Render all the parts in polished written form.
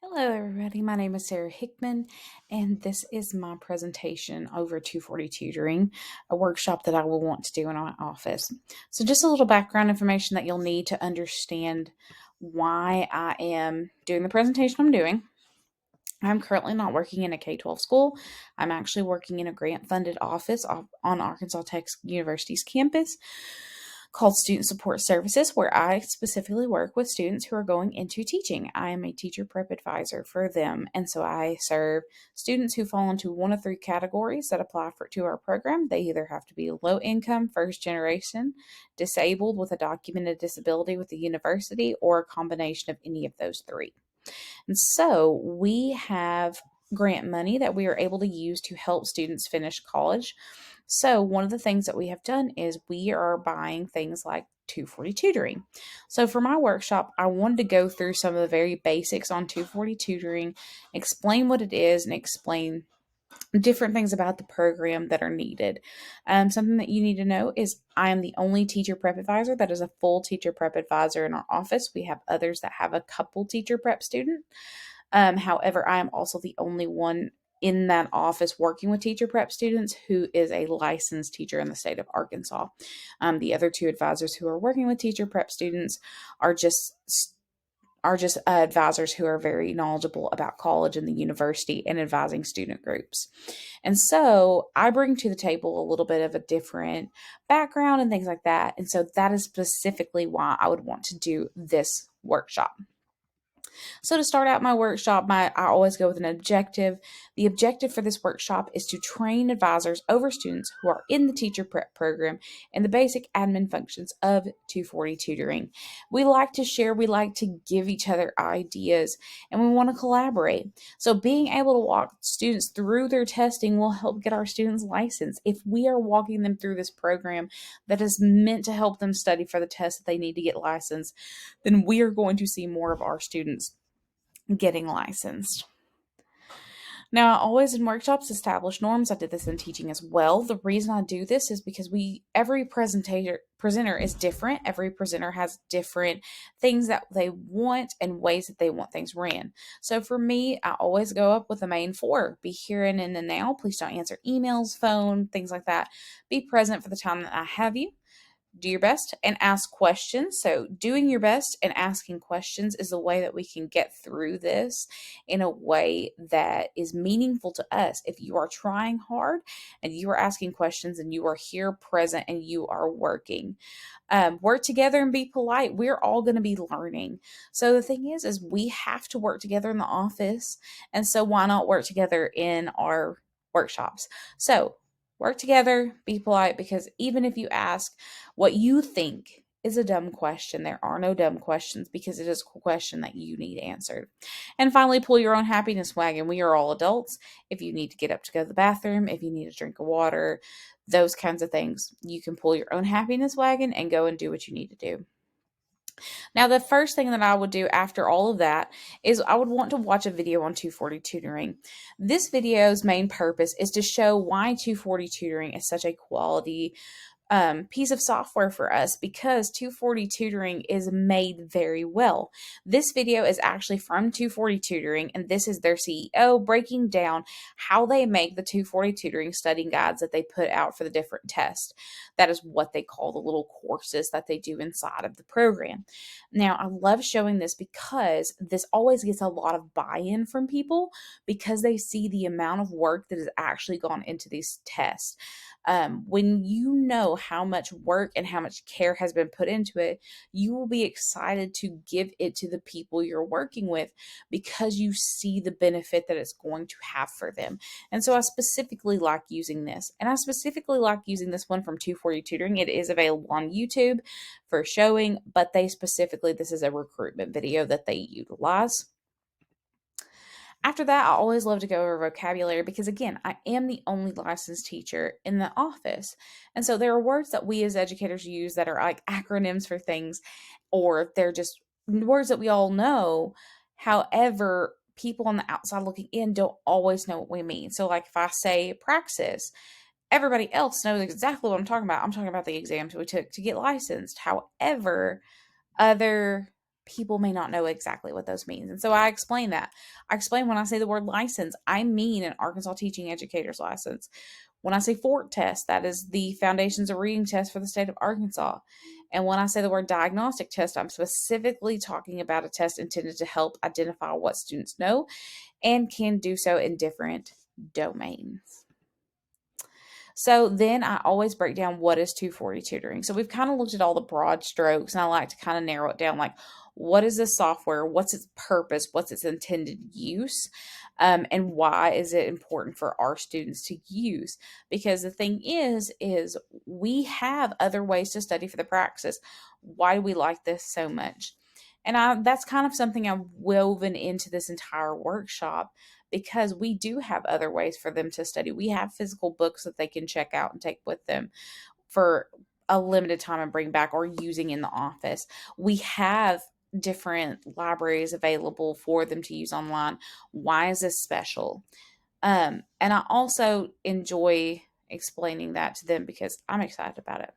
Hello, everybody. My name is Sarah Hickman, and this is my presentation over 240 tutoring, a workshop that I will want to do in my office. So, just a little background information that you'll need to understand why I am doing the presentation I'm doing. I'm currently not working in a K 12 school. I'm actually working in a grant funded office on Arkansas Tech University's campus called Student Support Services, where I specifically work with students who are going into teaching. I am a teacher prep advisor for them, and so I serve students who fall into one of three categories that apply to our program. They either have to be low income, first generation, disabled with a documented disability with the university, or a combination of any of those three. And so we have grant money that we are able to use to help students finish college. So, one of the things that we have done is we are buying things like 240 tutoring. So, for my workshop, I wanted to go through some of the very basics on 240 tutoring, explain what it is, and explain different things about the program that are needed. Something that you need to know is I am the only teacher prep advisor that is a full teacher prep advisor in our office. We have others that have a couple teacher prep students. However, I am also the only one in that office working with teacher prep students who is a licensed teacher in the state of Arkansas. The other two advisors who are working with teacher prep students are just advisors who are very knowledgeable about college and the university and advising student groups. And so I bring to the table a little bit of a different background and things like that. And so that is specifically why I would want to do this workshop. So to start out my workshop, I always go with an objective. The objective for this workshop is to train advisors over students who are in the teacher prep program and the basic admin functions of 240 tutoring. We like to share, we like to give each other ideas, and we want to collaborate. So being able to walk students through their testing will help get our students licensed. If we are walking them through this program that is meant to help them study for the test that they need to get licensed, then we are going to see more of our students getting licensed. Now, I always in workshops establish norms. I did this in teaching as well. The reason I do this is because every presenter is different. Every presenter has different things that they want and ways that they want things ran. So for me, I always go up with the main four: be here and in the now. Please don't answer emails, phone, things like that. Be present for the time that I have you. Do your best and ask questions. So, doing your best and asking questions is the way that we can get through this in a way that is meaningful to us. If you are trying hard and you are asking questions and you are here present and you are working, work together and be polite. We're all going to be learning. So, the thing is we have to work together in the office. And so, why not work together in our workshops? So, work together, be polite, because even if you ask what you think is a dumb question, there are no dumb questions because it is a question that you need answered. And finally, pull your own happiness wagon. We are all adults. If you need to get up to go to the bathroom, if you need a drink of water, those kinds of things, you can pull your own happiness wagon and go and do what you need to do. Now, the first thing that I would do after all of that is I would want to watch a video on 240 tutoring. This video's main purpose is to show why 240 tutoring is such a quality piece of software for us, because 240 tutoring is made very well. This video is actually from 240 tutoring, and this is their CEO breaking down how they make the 240 tutoring study guides that they put out for the different tests. That is what they call the little courses that they do inside of the program. Now, I love showing this because this always gets a lot of buy-in from people because they see the amount of work that has actually gone into these tests. When you know how much work and how much care has been put into it, you will be excited to give it to the people you're working with because you see the benefit that it's going to have for them. And so I specifically like using this. And I specifically like using this one from 240 Tutoring. It is available on YouTube for showing, but this is a recruitment video that they utilize. After that, I always love to go over vocabulary because, again, I am the only licensed teacher in the office. And so there are words that we as educators use that are like acronyms for things, or they're just words that we all know. However, people on the outside looking in don't always know what we mean. So, like if I say praxis, everybody else knows exactly what I'm talking about. I'm talking about the exams we took to get licensed. However, other people may not know exactly what those means. And so I explain that. I explain when I say the word license, I mean an Arkansas Teaching Educator's license. When I say FORT test, that is the Foundations of Reading test for the state of Arkansas. And when I say the word diagnostic test, I'm specifically talking about a test intended to help identify what students know and can do so in different domains. So then I always break down what is 240 tutoring. So we've kind of looked at all the broad strokes, and I like to kind of narrow it down, like what is this software, what's its purpose, what's its intended use, and why is it important for our students to use. Because the thing is we have other ways to study for the praxis. Why do we like this so much? And that's kind of something I've woven into this entire workshop, because we do have other ways for them to study. We have physical books that they can check out and take with them for a limited time and bring back, or using in the office. We have different libraries available for them to use online. Why is this special? And I also enjoy explaining that to them because I'm excited about it.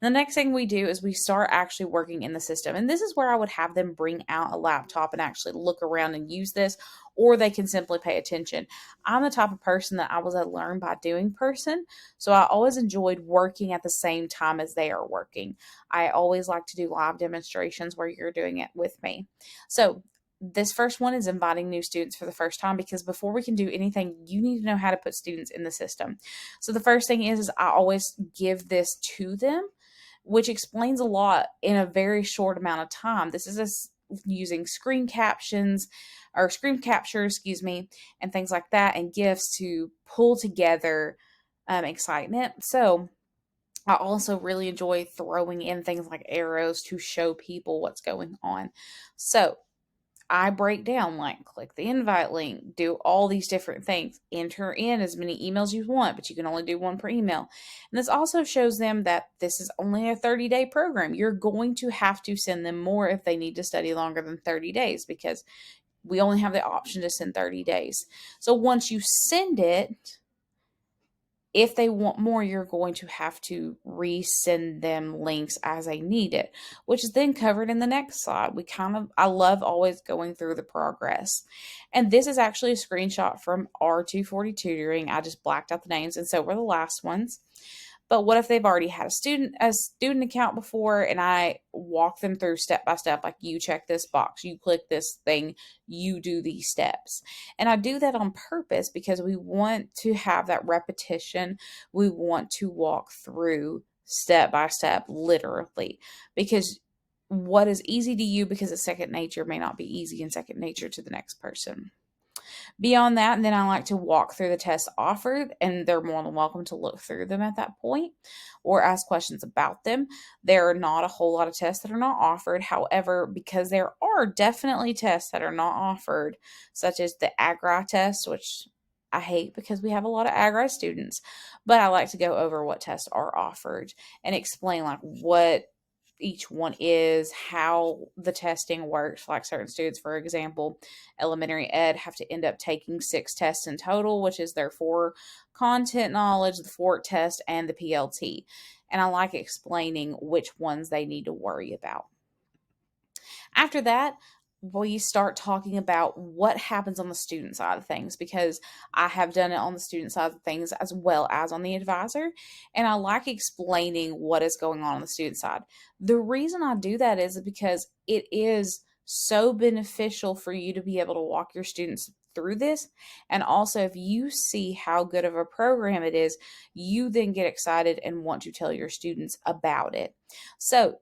The next thing we do is we start actually working in the system. And this is where I would have them bring out a laptop and actually look around and use this, or they can simply pay attention. I'm the type of person that I was a learn by doing person. So I always enjoyed working at the same time as they are working. I always like to do live demonstrations where you're doing it with me. So this first one is inviting new students for the first time, because before we can do anything, you need to know how to put students in the system. So the first thing is I always give this to them, which explains a lot in a very short amount of time. This is using screen captions or screen capture, and things like that, and GIFs to pull together excitement. So I also really enjoy throwing in things like arrows to show people what's going on. So I break down, like, click the invite link, do all these different things, enter in as many emails you want, but you can only do one per email. And this also shows them that this is only a 30-day program. You're going to have to send them more if they need to study longer than 30 days, because we only have the option to send 30 days. So once you send it, if they want more, you're going to have to resend them links as they need it, which is then covered in the next slide. I love always going through the progress. And this is actually a screenshot from our 240 tutoring. I just blacked out the names, and so were the last ones. But what if they've already had a student account before, and I walk them through step by step, like, you check this box, you click this thing, you do these steps. And I do that on purpose because we want to have that repetition. We want to walk through step by step, literally, because what is easy to you because it's second nature may not be easy and second nature to the next person. Beyond that, and then I like to walk through the tests offered, and they're more than welcome to look through them at that point or ask questions about them. There are not a whole lot of tests that are not offered. However, because there are definitely tests that are not offered, such as the Agri test, which I hate because we have a lot of Agri students, but I like to go over what tests are offered and explain, like, what each one is, how the testing works. Like, certain students, for example, elementary ed, have to end up taking 6 tests in total, which is their 4 content knowledge, the FORT test, and the PLT. And I like explaining which ones they need to worry about. After that, we start talking about what happens on the student side of things, because I have done it on the student side of things as well as on the advisor, and I like explaining what is going on the student side. The reason I do that is because it is so beneficial for you to be able to walk your students through this. And also, if you see how good of a program it is, you then get excited and want to tell your students about it. So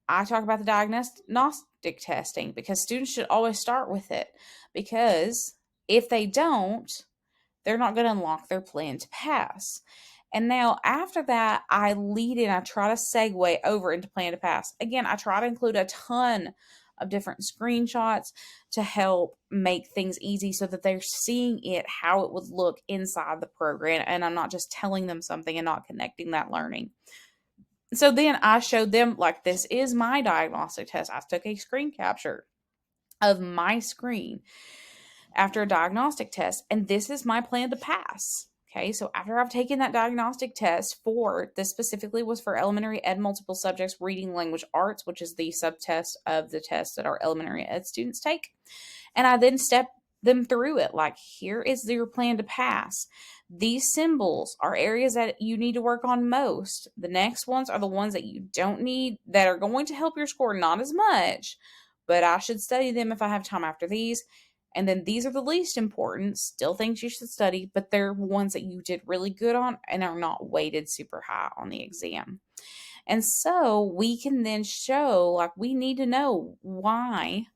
I talk about the diagnostic testing because students should always start with it, because if they don't, they're not going to unlock their plan to pass. And now after that, I try to segue over into plan to pass. Again, I try to include a ton of different screenshots to help make things easy so that they're seeing it, how it would look inside the program. And I'm not just telling them something and not connecting that learning. So then I showed them, like, this is my diagnostic test. I took a screen capture of my screen after a diagnostic test, and this is my plan to pass. Okay, so after I've taken that diagnostic test for this specifically was for elementary ed multiple subjects, reading, language, arts, which is the subtest of the test that our elementary ed students take. And I then step them through it like, here is your plan to pass. These symbols are areas that you need to work on most. The next ones are the ones that you don't need, that are going to help your score not as much, but I should study them if I have time after these. And then these are the least important, still things you should study, but they're ones that you did really good on and are not weighted super high on the exam. And so we can then show, like, we need to know, why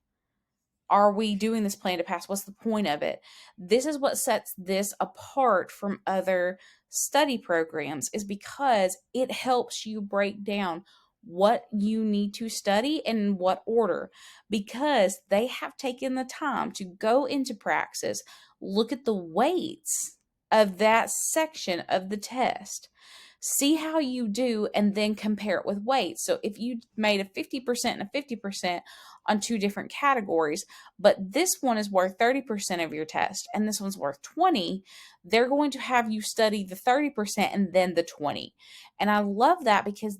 are we doing this plan to pass? What's the point of it? This is what sets this apart from other study programs, is because it helps you break down what you need to study and in what order, because they have taken the time to go into praxis, look at the weights of that section of the test, see how you do, and then compare it with weights. So if you made a 50% and a 50% on two different categories, but this one is worth 30% of your test and this one's worth 20, they're going to have you study the 30% and then the 20. And I love that, because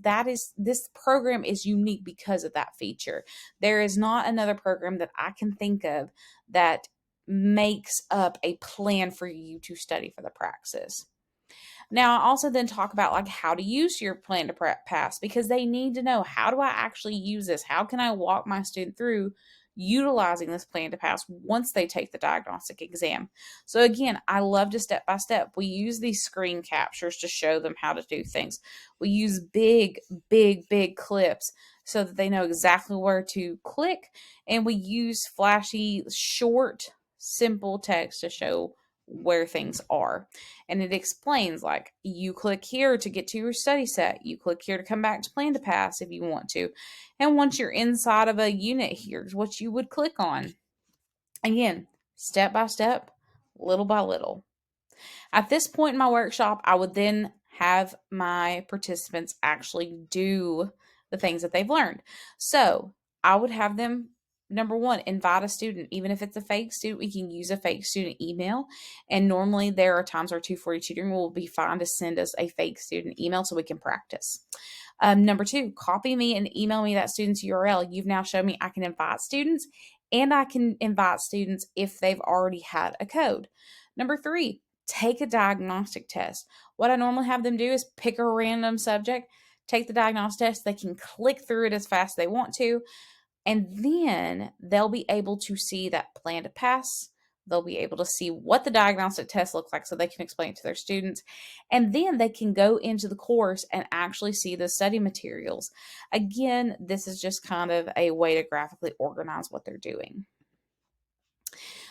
this program is unique because of that feature. There is not another program that I can think of that makes up a plan for you to study for the praxis. Now, I also then talk about like how to use your plan to pass, because they need to know, how do I actually use this? How can I walk my student through utilizing this plan to pass once they take the diagnostic exam? So again, I love to step by step. We use these screen captures to show them how to do things. We use big clips so that they know exactly where to click. And we use flashy, short, simple text to show where things are. And it explains, like, you click here to get to your study set, you click here to come back to plan to pass if you want to, and once you're inside of a unit, here's what you would click on. Again, step by step, little by little. At this point in my workshop, I would then have my participants actually do the things that they've learned. So I would have them, number one, invite a student. Even if it's a fake student, we can use a fake student email. And normally there are times our 240 tutoring will be fine to send us a fake student email so we can practice. Number two, copy me and email me that student's URL. You've now shown me I can invite students, and I can invite students if they've already had a code. Number three, take a diagnostic test. What I normally have them do is pick a random subject, take the diagnostic test. They can click through it as fast as they want to, and then they'll be able to see that plan to pass. They'll be able to see what the diagnostic test looks like so they can explain it to their students. And then they can go into the course and actually see the study materials. Again, this is just kind of a way to graphically organize what they're doing.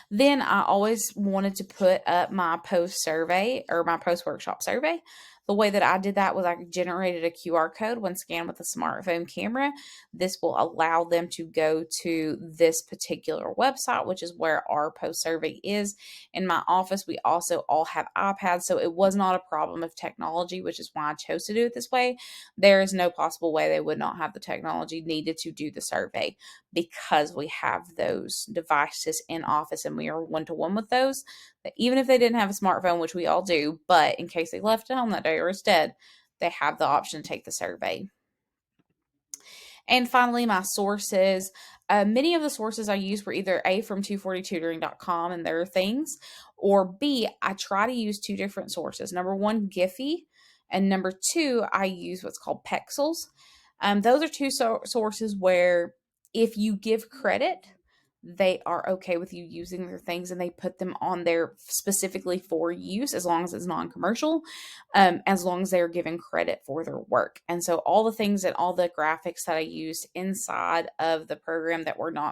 Then I always wanted to put up my post survey, or my post workshop survey. The way that I did that was I generated a QR code when scanned with a smartphone camera. This will allow them to go to this particular website, which is where our post survey is. In my office, we also all have iPads, so it was not a problem of technology, which is why I chose to do it this way. There is no possible way they would not have the technology needed to do the survey, because we have those devices in office and we are one-to-one with those. That even if they didn't have a smartphone, which we all do, but in case they left it home that day or is dead, they have the option to take the survey. And finally, my sources. Many of the sources I use were either A, from 240tutoring.com and their things, or B, I try to use two different sources. Number one, Giphy, and number two, I use what's called Pexels. Those are two sources where if you give credit, they are okay with you using their things, and they put them on there specifically for use, as long as it's non-commercial, as long as they're given credit for their work. And so all the things and all the graphics that I used inside of the program that were not